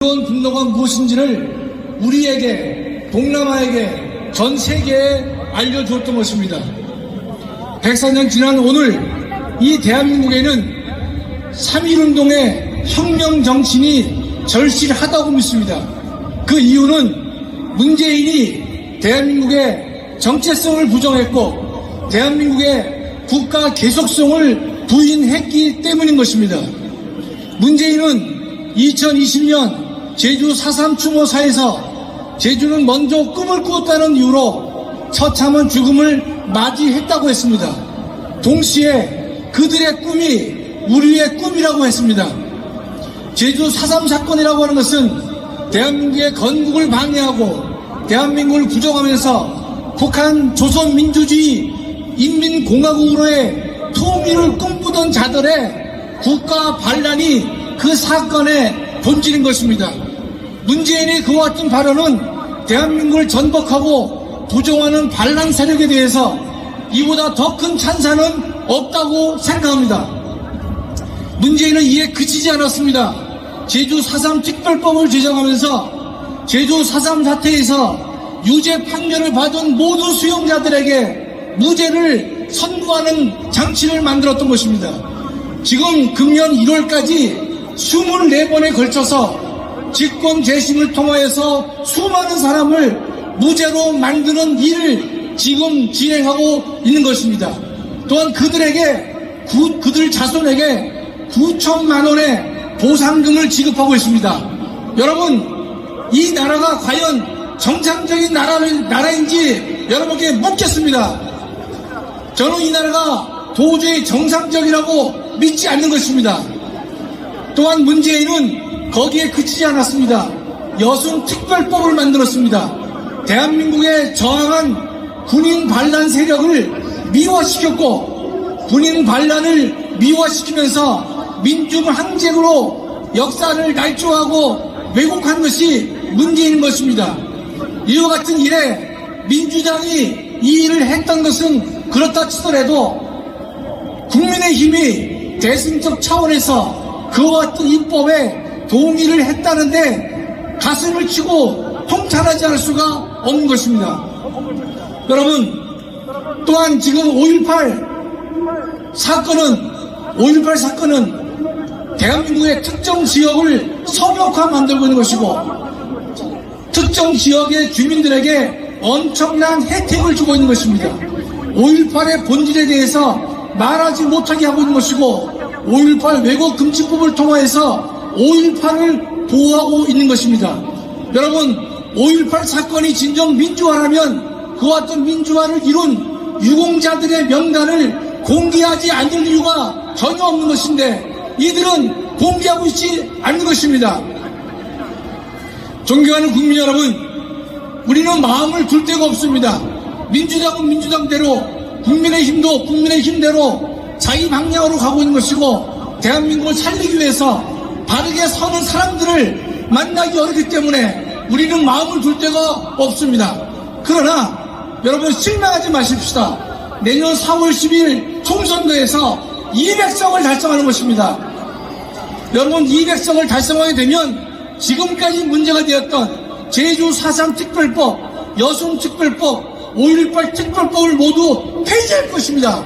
이런 분노가 무엇인지를 우리에게, 동남아에게, 전 세계에 알려주었던 것입니다. 104년 지난 오늘 이 대한민국에는 3.1운동의 혁명 정신이 절실하다고 믿습니다. 그 이유는 문재인이 대한민국의 정체성을 부정했고 대한민국의 국가 계속성을 부인했기 때문인 것입니다. 문재인은 2020년 제주 4.3 추모사에서 제주는 먼저 꿈을 꾸었다는 이유로 처참한 죽음을 맞이했다고 했습니다. 동시에 그들의 꿈이 우리의 꿈이라고 했습니다. 제주 4.3 사건이라고 하는 것은 대한민국의 건국을 방해하고 대한민국을 부정하면서 북한 조선민주주의 인민공화국으로의 통일을 꿈꾸던 자들의 국가 반란이 그 사건의 본질인 것입니다. 문재인의 그와 같은 발언은 대한민국을 전복하고 부정하는 반란 세력에 대해서 이보다 더 큰 찬사는 없다고 생각합니다. 문재인은 이에 그치지 않았습니다. 제주 4.3 특별법을 제정하면서 제주 4.3 사태에서 유죄 판결을 받은 모든 수용자들에게 무죄를 선고하는 장치를 만들었던 것입니다. 지금 금년 1월까지 24번에 걸쳐서 직권 재심을 통하여서 수많은 사람을 무죄로 만드는 일을 지금 진행하고 있는 것입니다. 또한 그들 자손에게 9천만 원의 보상금을 지급하고 있습니다. 여러분, 이 나라가 과연 정상적인 나라인지 여러분께 묻겠습니다. 저는 이 나라가 도저히 정상적이라고 믿지 않는 것입니다. 또한 문재인은 거기에 그치지 않았습니다. 여순 특별법을 만들었습니다. 대한민국에 저항한 군인 반란 세력을 미화시켰고 군인 반란을 미화시키면서 민중 항쟁으로 역사를 날조하고 왜곡한 것이 문제인 것입니다. 이와 같은 일에 민주당이 이 일을 했던 것은 그렇다 치더라도 국민의힘이 대승적 차원에서 그와 같은 입법에 동의를 했다는데 가슴을 치고 통탄하지 않을 수가 없는 것입니다. 여러분, 또한 지금 5.18 사건은 대한민국의 특정 지역을 성역화 만들고 있는 것이고 특정 지역의 주민들에게 엄청난 혜택을 주고 있는 것입니다. 5.18의 본질에 대해서 말하지 못하게 하고 있는 것이고 5.18 왜곡금지법을 통해서 5.18을 보호하고 있는 것입니다. 여러분, 5.18 사건이 진정 민주화라면 그와 같은 민주화를 이룬 유공자들의 명단을 공개하지 않을 이유가 전혀 없는 것인데 이들은 공개하고 있지 않는 것입니다. 존경하는 국민 여러분, 우리는 마음을 둘 데가 없습니다. 민주당은 민주당대로, 국민의힘도 국민의힘대로 자기 방향으로 가고 있는 것이고 대한민국을 살리기 위해서 바르게 서는 사람들을 만나기 어렵기 때문에 우리는 마음을 둘 데가 없습니다. 그러나 여러분, 실망하지 마십시다. 내년 4월 10일 총선거에서 200석을 달성하는 것입니다. 여러분, 200석을 달성하게 되면 지금까지 문제가 되었던 제주 4.3 특별법, 여순 특별법, 5.18 특별법을 모두 폐지할 것입니다.